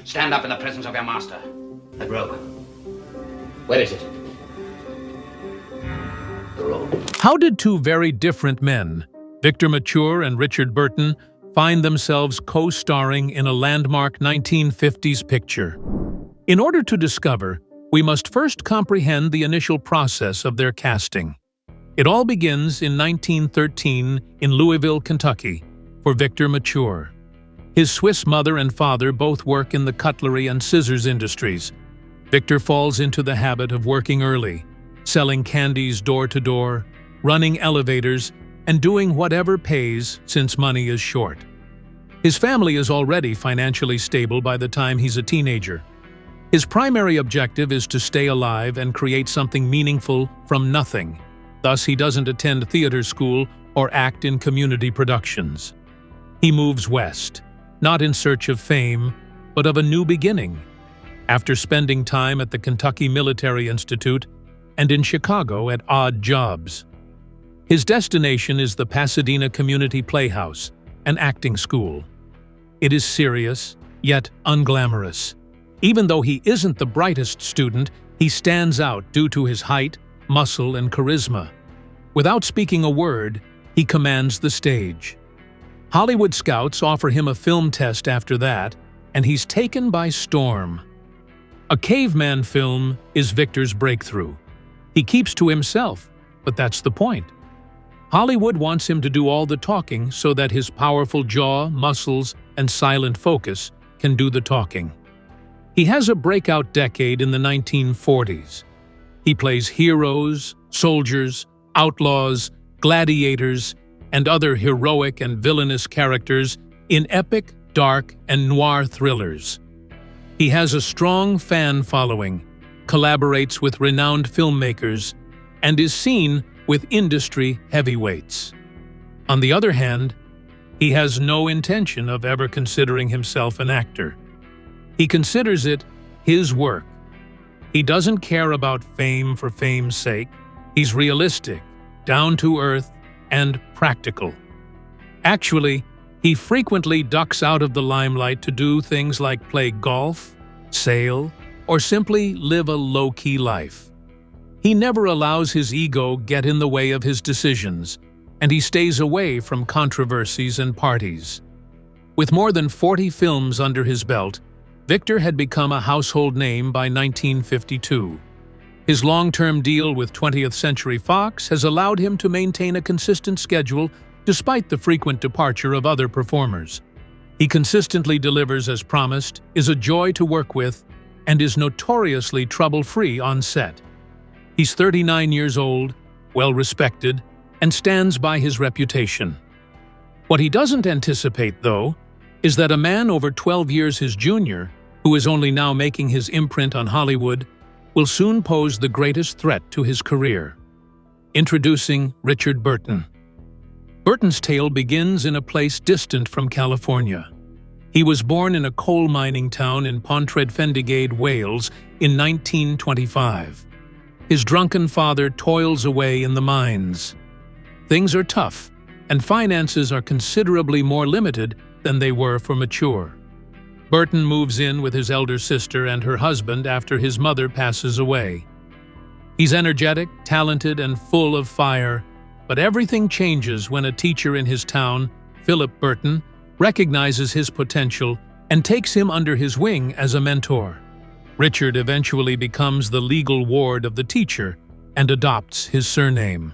Stand up in the presence of your master. That robe. Where is it? The robe. How did two very different men, Victor Mature and Richard Burton, find themselves co-starring in a landmark 1950s picture? In order to discover, we must first comprehend the initial process of their casting. It all begins in 1913 in Louisville, Kentucky, for Victor Mature. His Swiss mother and father both work in the cutlery and scissors industries. Victor falls into the habit of working early, selling candies door to door, running elevators, and doing whatever pays since money is short. His family is already financially stable by the time he's a teenager. His primary objective is to stay alive and create something meaningful from nothing. Thus, he doesn't attend theater school or act in community productions. He moves west, not in search of fame, but of a new beginning. After spending time at the Kentucky Military Institute and in Chicago at odd jobs. His destination is the Pasadena Community Playhouse, an acting school. It is serious, yet unglamorous. Even though he isn't the brightest student, he stands out due to his height, muscle, and charisma. Without speaking a word, he commands the stage. Hollywood scouts offer him a film test after that, and he's taken by storm. A caveman film is Victor's breakthrough. He keeps to himself, but that's the point. Hollywood wants him to do all the talking so that his powerful jaw, muscles, and silent focus can do the talking. He has a breakout decade in the 1940s. He plays heroes, soldiers, outlaws, gladiators, and other heroic and villainous characters in epic, dark, and noir thrillers. He has a strong fan following, collaborates with renowned filmmakers, and is seen with industry heavyweights. On the other hand, he has no intention of ever considering himself an actor. He considers it his work. He doesn't care about fame for fame's sake. He's realistic, down-to-earth, and practical. Actually, he frequently ducks out of the limelight to do things like play golf, sail, or simply live a low-key life. He never allows his ego get in the way of his decisions, and he stays away from controversies and parties. With more than 40 films under his belt, Victor had become a household name by 1952. His long-term deal with 20th Century Fox has allowed him to maintain a consistent schedule despite the frequent departure of other performers. He consistently delivers as promised, is a joy to work with, and is notoriously trouble-free on set. He's 39 years old, well-respected, and stands by his reputation. What he doesn't anticipate, though, is that a man over 12 years his junior, who is only now making his imprint on Hollywood, will soon pose the greatest threat to his career. Introducing Richard Burton. Burton's tale begins in a place distant from California. He was born in a coal mining town in Pontrydd, Wales, in 1925. His drunken father toils away in the mines. Things are tough, and finances are considerably more limited than they were for Mature. Burton moves in with his elder sister and her husband after his mother passes away. He's energetic, talented, and full of fire, but everything changes when a teacher in his town, Philip Burton, recognizes his potential and takes him under his wing as a mentor. Richard eventually becomes the legal ward of the teacher and adopts his surname.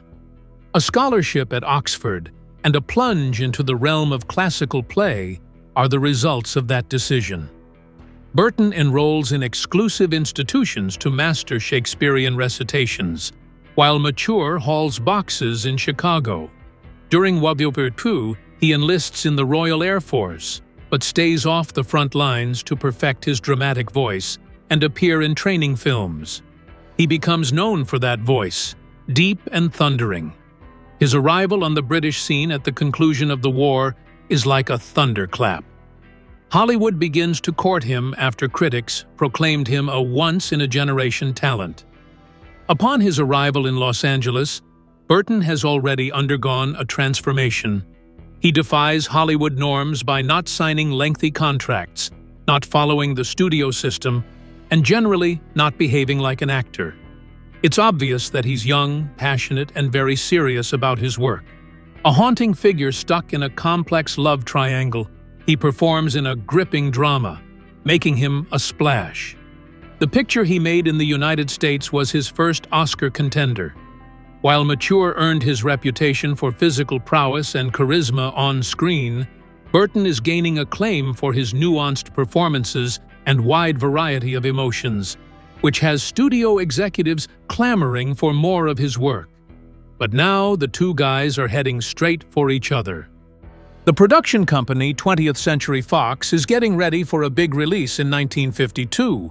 A scholarship at Oxford and a plunge into the realm of classical play are the results of that decision. Burton enrolls in exclusive institutions to master Shakespearean recitations, while Mature hauls boxes in Chicago. During World War II, he enlists in the Royal Air Force, but stays off the front lines to perfect his dramatic voice and appear in training films. He becomes known for that voice, deep and thundering. His arrival on the British scene at the conclusion of the war is like a thunderclap. Hollywood begins to court him after critics proclaimed him a once-in-a-generation talent. Upon his arrival in Los Angeles, Burton has already undergone a transformation. He defies Hollywood norms by not signing lengthy contracts, not following the studio system, and generally not behaving like an actor. It's obvious that he's young, passionate, and very serious about his work. A haunting figure stuck in a complex love triangle, he performs in a gripping drama, making him a splash. The picture he made in the United States was his first Oscar contender. While Mature earned his reputation for physical prowess and charisma on screen, Burton is gaining acclaim for his nuanced performances and wide variety of emotions, which has studio executives clamoring for more of his work. But now the two guys are heading straight for each other. The production company 20th Century Fox is getting ready for a big release in 1952.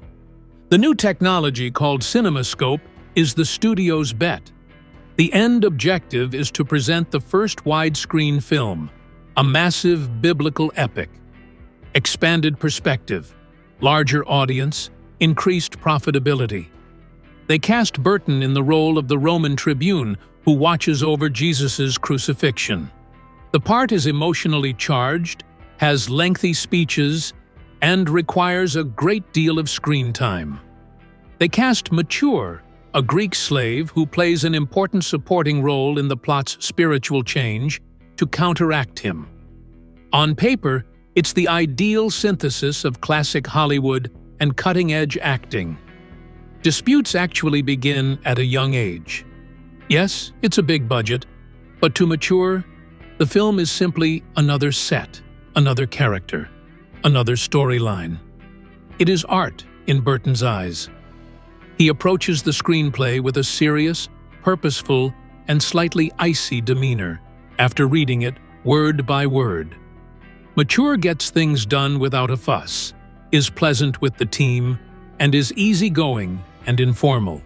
The new technology called CinemaScope is the studio's bet. The end objective is to present the first widescreen film, a massive biblical epic. Expanded perspective, larger audience, increased profitability. They cast Burton in the role of the Roman tribune who watches over Jesus' crucifixion. The part is emotionally charged, has lengthy speeches, and requires a great deal of screen time. They cast Mature, a Greek slave who plays an important supporting role in the plot's spiritual change, to counteract him. On paper, it's the ideal synthesis of classic Hollywood and cutting-edge acting. Disputes actually begin at a young age. Yes, it's a big budget, but to Mature, the film is simply another set, another character, another storyline. It is art in Burton's eyes. He approaches the screenplay with a serious, purposeful, and slightly icy demeanor after reading it word by word. Mature gets things done without a fuss, is pleasant with the team, and is easygoing and informal.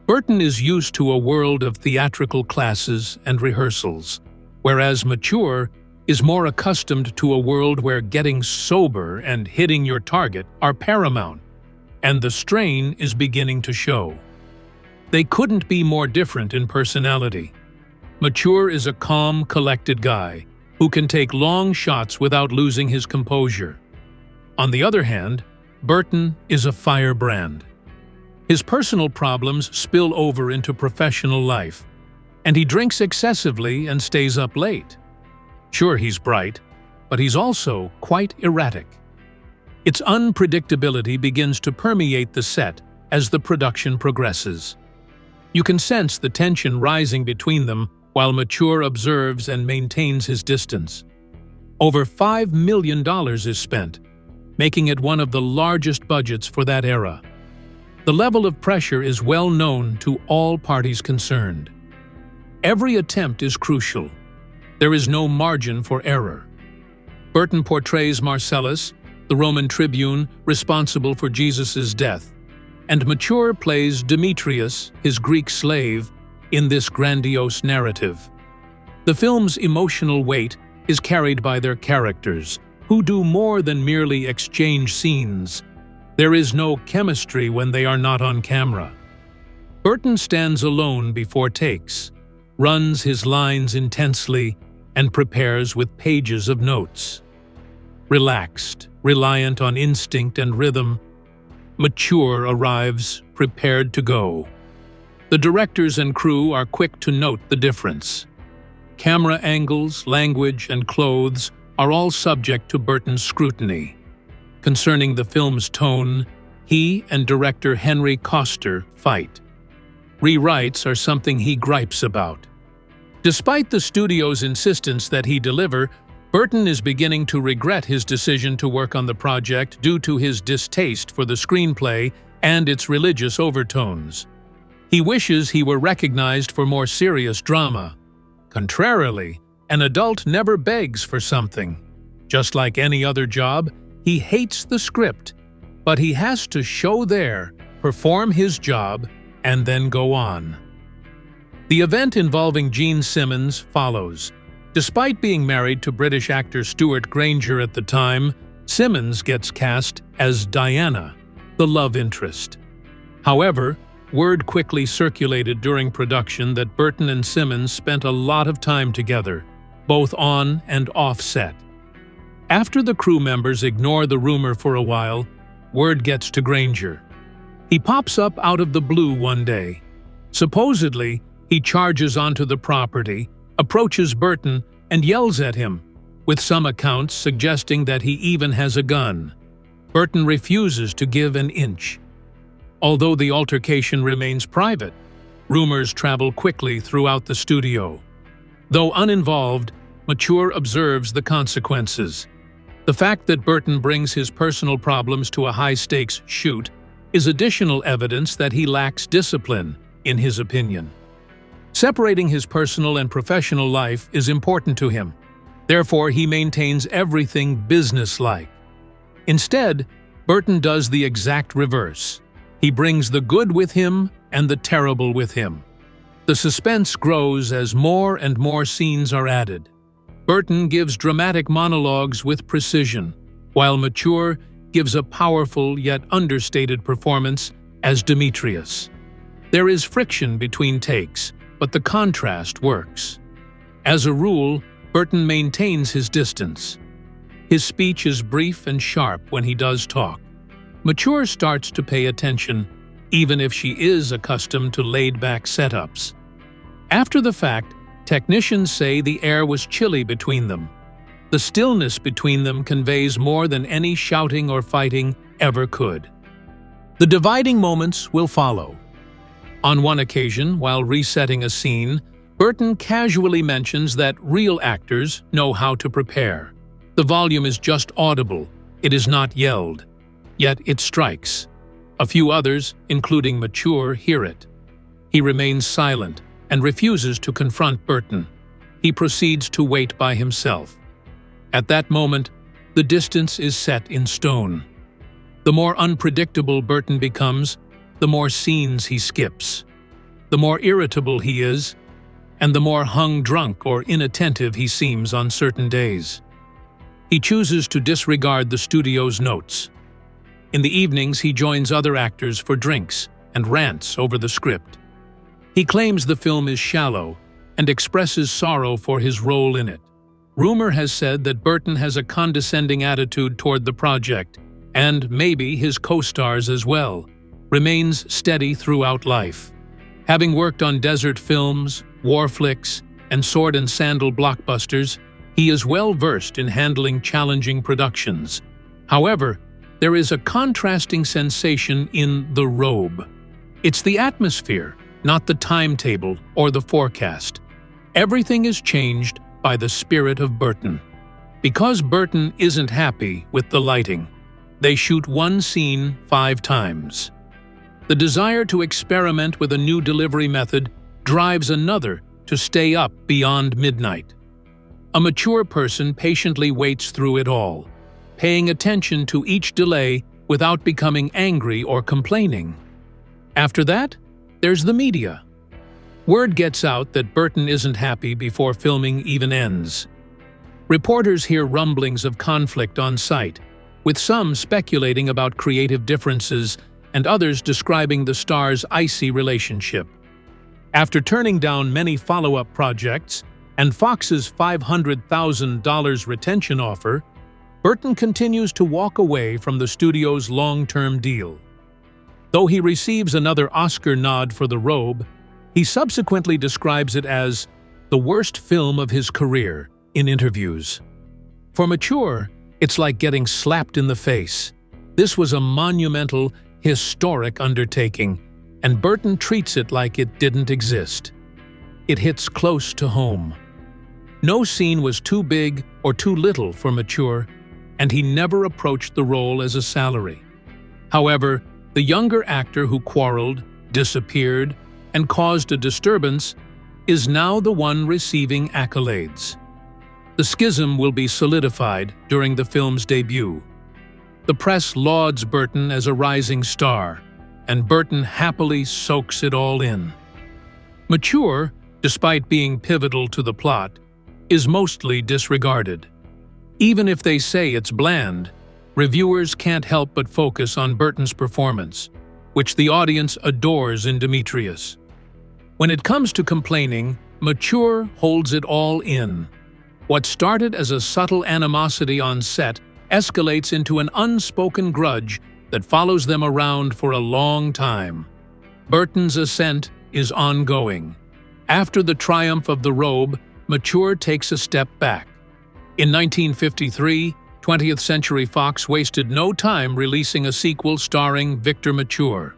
Burton is used to a world of theatrical classes and rehearsals, whereas Mature is more accustomed to a world where getting sober and hitting your target are paramount, and the strain is beginning to show. They couldn't be more different in personality. Mature is a calm, collected guy who can take long shots without losing his composure. On the other hand, Burton is a firebrand. His personal problems spill over into professional life, and he drinks excessively and stays up late. Sure, he's bright, but he's also quite erratic. Its unpredictability begins to permeate the set as the production progresses. You can sense the tension rising between them while Mature observes and maintains his distance. Over $5 million is spent, making it one of the largest budgets for that era. The level of pressure is well known to all parties concerned. Every attempt is crucial. There is no margin for error. Burton portrays Marcellus, the Roman tribune responsible for Jesus' death, and Mature plays Demetrius, his Greek slave, in this grandiose narrative. The film's emotional weight is carried by their characters, who do more than merely exchange scenes. There is no chemistry when they are not on camera. Burton stands alone before takes, runs his lines intensely, and prepares with pages of notes. Relaxed, reliant on instinct and rhythm, Mature arrives, prepared to go. The directors and crew are quick to note the difference. Camera angles, language, and clothes are all subject to Burton's scrutiny. Concerning the film's tone, he and director Henry Koster fight. Rewrites are something he gripes about. Despite the studio's insistence that he deliver, Burton is beginning to regret his decision to work on the project due to his distaste for the screenplay and its religious overtones. He wishes he were recognized for more serious drama. Contrarily, an adult never begs for something. Just like any other job, he hates the script, but he has to show there, perform his job, and then go on. The event involving Gene Simmons follows. Despite being married to British actor Stuart Granger at the time, Simmons gets cast as Diana, the love interest. However, word quickly circulated during production that Burton and Simmons spent a lot of time together, both on and off set. After the crew members ignore the rumor for a while, word gets to Granger. He pops up out of the blue one day. Supposedly, he charges onto the property, approaches Burton, and yells at him, with some accounts suggesting that he even has a gun. Burton refuses to give an inch. Although the altercation remains private, rumors travel quickly throughout the studio. Though uninvolved, Mature observes the consequences. The fact that Burton brings his personal problems to a high-stakes shoot is additional evidence that he lacks discipline, in his opinion. Separating his personal and professional life is important to him. Therefore, he maintains everything businesslike. Instead, Burton does the exact reverse. He brings the good with him and the terrible with him. The suspense grows as more and more scenes are added. Burton gives dramatic monologues with precision, while Mature gives a powerful yet understated performance as Demetrius. There is friction between takes, but the contrast works. As a rule, Burton maintains his distance. His speech is brief and sharp when he does talk. Mature starts to pay attention, even if she is accustomed to laid-back setups. After the fact, technicians say the air was chilly between them. The stillness between them conveys more than any shouting or fighting ever could. The dividing moments will follow. On one occasion, while resetting a scene, Burton casually mentions that real actors know how to prepare. The volume is just audible, it is not yelled. Yet it strikes. A few others, including Mature, hear it. He remains silent and refuses to confront Burton. He proceeds to wait by himself. At that moment, the distance is set in stone. The more unpredictable Burton becomes, the more scenes he skips. The more irritable he is, and the more hung drunk or inattentive he seems on certain days. He chooses to disregard the studio's notes. In the evenings, he joins other actors for drinks and rants over the script. He claims the film is shallow and expresses sorrow for his role in it. Rumor has said that Burton has a condescending attitude toward the project, and maybe his co-stars as well, remains steady throughout life. Having worked on desert films, war flicks, and sword and sandal blockbusters, he is well versed in handling challenging productions. However, there is a contrasting sensation in The Robe. It's the atmosphere, not the timetable or the forecast. Everything is changed by the spirit of Burton. Because Burton isn't happy with the lighting, they shoot one scene 5 times. The desire to experiment with a new delivery method drives another to stay up beyond midnight. A mature person patiently waits through it all, paying attention to each delay without becoming angry or complaining. After that, there's the media. Word gets out that Burton isn't happy before filming even ends. Reporters hear rumblings of conflict on site, with some speculating about creative differences and others describing the star's icy relationship. After turning down many follow-up projects and Fox's $500,000 retention offer, Burton continues to walk away from the studio's long-term deal. Though he receives another Oscar nod for The Robe, he subsequently describes it as the worst film of his career in interviews. For Mature, it's like getting slapped in the face. This was a monumental, historic undertaking, and Burton treats it like it didn't exist. It hits close to home. No scene was too big or too little for Mature, and he never approached the role as a salary. However, the younger actor who quarreled, disappeared, and caused a disturbance is now the one receiving accolades. The schism will be solidified during the film's debut. The press lauds Burton as a rising star, and Burton happily soaks it all in. Mature, despite being pivotal to the plot, is mostly disregarded. Even if they say it's bland, reviewers can't help but focus on Burton's performance, which the audience adores in Demetrius. When it comes to complaining, Mature holds it all in. What started as a subtle animosity on set escalates into an unspoken grudge that follows them around for a long time. Burton's ascent is ongoing. After the triumph of the robe, Mature takes a step back. In 1953, 20th Century Fox wasted no time releasing a sequel starring Victor Mature.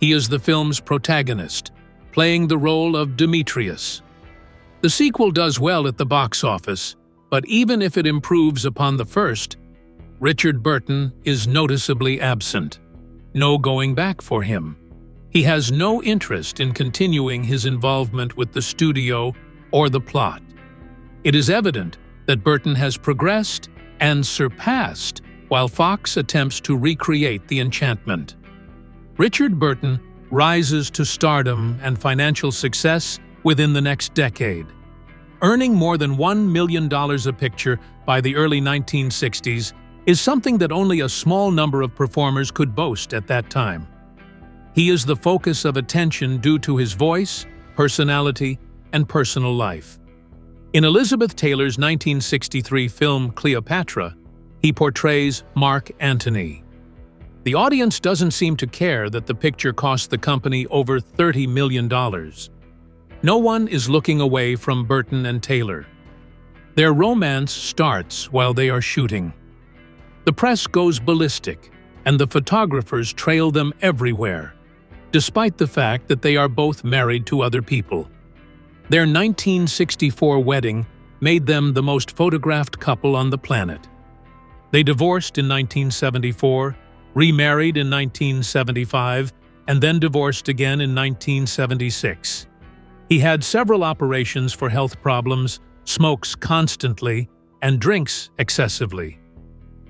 He is the film's protagonist, playing the role of Demetrius. The sequel does well at the box office, but even if it improves upon the first, Richard Burton is noticeably absent. No going back for him. He has no interest in continuing his involvement with the studio or the plot. It is evident that Burton has progressed and surpassed while Fox attempts to recreate the enchantment. Richard Burton rises to stardom and financial success within the next decade. Earning more than $1 million a picture by the early 1960s is something that only a small number of performers could boast at that time. He is the focus of attention due to his voice, personality, and personal life. In Elizabeth Taylor's 1963 film Cleopatra, he portrays Mark Antony. The audience doesn't seem to care that the picture cost the company over $30 million. No one is looking away from Burton and Taylor. Their romance starts while they are shooting. The press goes ballistic, and the photographers trail them everywhere, despite the fact that they are both married to other people. Their 1964 wedding made them the most photographed couple on the planet. They divorced in 1974, remarried in 1975, and then divorced again in 1976. He had several operations for health problems, smokes constantly, and drinks excessively.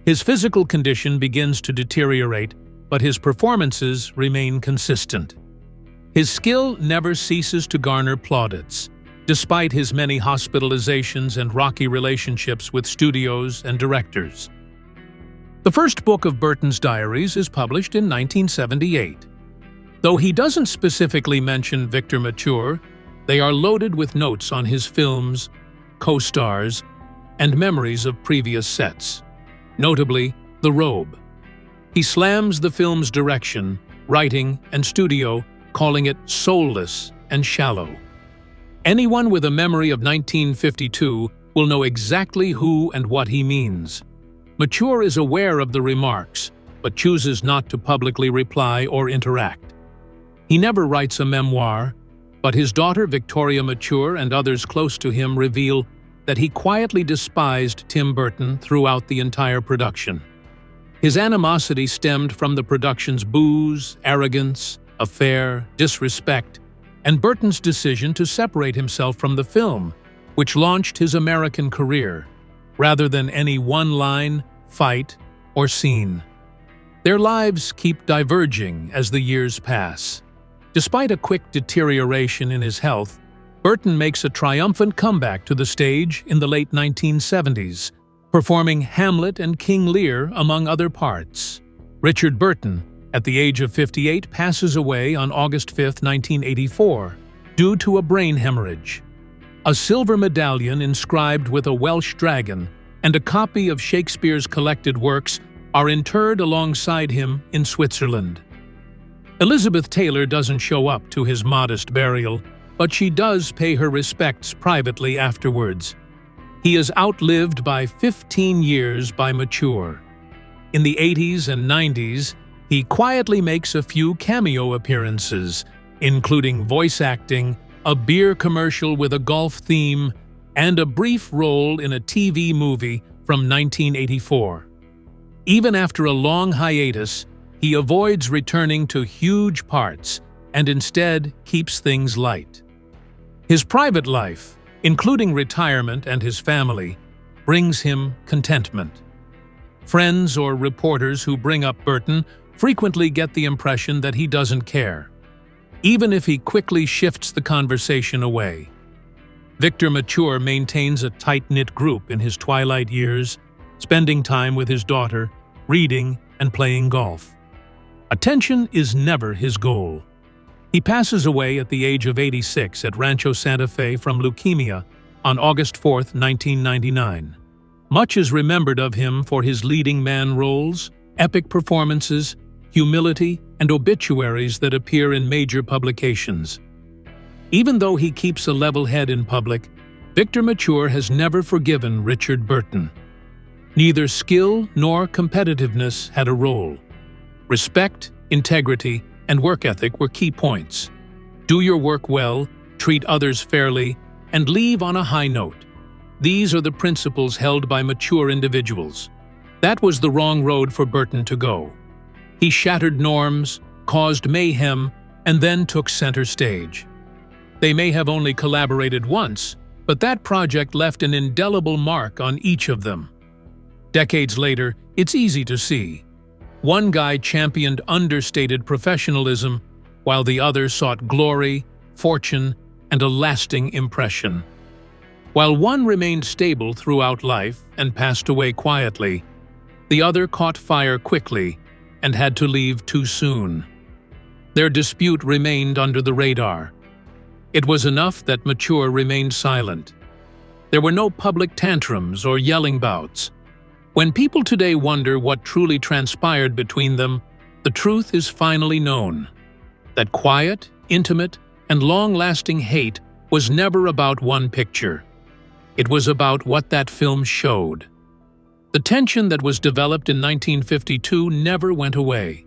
His physical condition begins to deteriorate, but his performances remain consistent. His skill never ceases to garner plaudits, despite his many hospitalizations and rocky relationships with studios and directors. The first book of Burton's diaries is published in 1978. Though he doesn't specifically mention Victor Mature, they are loaded with notes on his films, co-stars, and memories of previous sets, notably The Robe. He slams the film's direction, writing, and studio, calling it soulless and shallow. Anyone with a memory of 1952 will know exactly who and what he means. Mature is aware of the remarks, but chooses not to publicly reply or interact. He never writes a memoir, but his daughter Victoria Mature and others close to him reveal that he quietly despised Tim Burton throughout the entire production. His animosity stemmed from the production's booze, arrogance, affair, disrespect, and Burton's decision to separate himself from the film, which launched his American career, rather than any one-line, fight, or scene. Their lives keep diverging as the years pass. Despite a quick deterioration in his health, Burton makes a triumphant comeback to the stage in the late 1970s, performing Hamlet and King Lear among other parts. Richard Burton, at the age of 58, passes away on August 5, 1984, due to a brain hemorrhage. A silver medallion inscribed with a Welsh dragon and a copy of Shakespeare's collected works are interred alongside him in Switzerland. Elizabeth Taylor doesn't show up to his modest burial, but she does pay her respects privately afterwards. He is outlived by 15 years by Mature. In the 80s and 90s, he quietly makes a few cameo appearances, including voice acting, a beer commercial with a golf theme, and a brief role in a TV movie from 1984. Even after a long hiatus, he avoids returning to huge parts and instead keeps things light. His private life, including retirement and his family, brings him contentment. Friends or reporters who bring up Burton frequently get the impression that he doesn't care, even if he quickly shifts the conversation away. Victor Mature maintains a tight-knit group in his twilight years, spending time with his daughter, reading, and playing golf. Attention is never his goal. He passes away at the age of 86 at Rancho Santa Fe from leukemia on August 4, 1999. Much is remembered of him for his leading man roles, epic performances, humility, and obituaries that appear in major publications. Even though he keeps a level head in public, Victor Mature has never forgiven Richard Burton. Neither skill nor competitiveness had a role. Respect, integrity, and work ethic were key points. Do your work well, treat others fairly, and leave on a high note. These are the principles held by mature individuals. That was the wrong road for Burton to go. He shattered norms, caused mayhem, and then took center stage. They may have only collaborated once, but that project left an indelible mark on each of them. Decades later, it's easy to see. One guy championed understated professionalism, while the other sought glory, fortune, and a lasting impression. While one remained stable throughout life and passed away quietly, the other caught fire quickly and had to leave too soon. Their dispute remained under the radar. It was enough that Mature remained silent. There were no public tantrums or yelling bouts. When people today wonder what truly transpired between them, the truth is finally known. That quiet, intimate, and long-lasting hate was never about one picture. It was about what that film showed. The tension that was developed in 1952 never went away.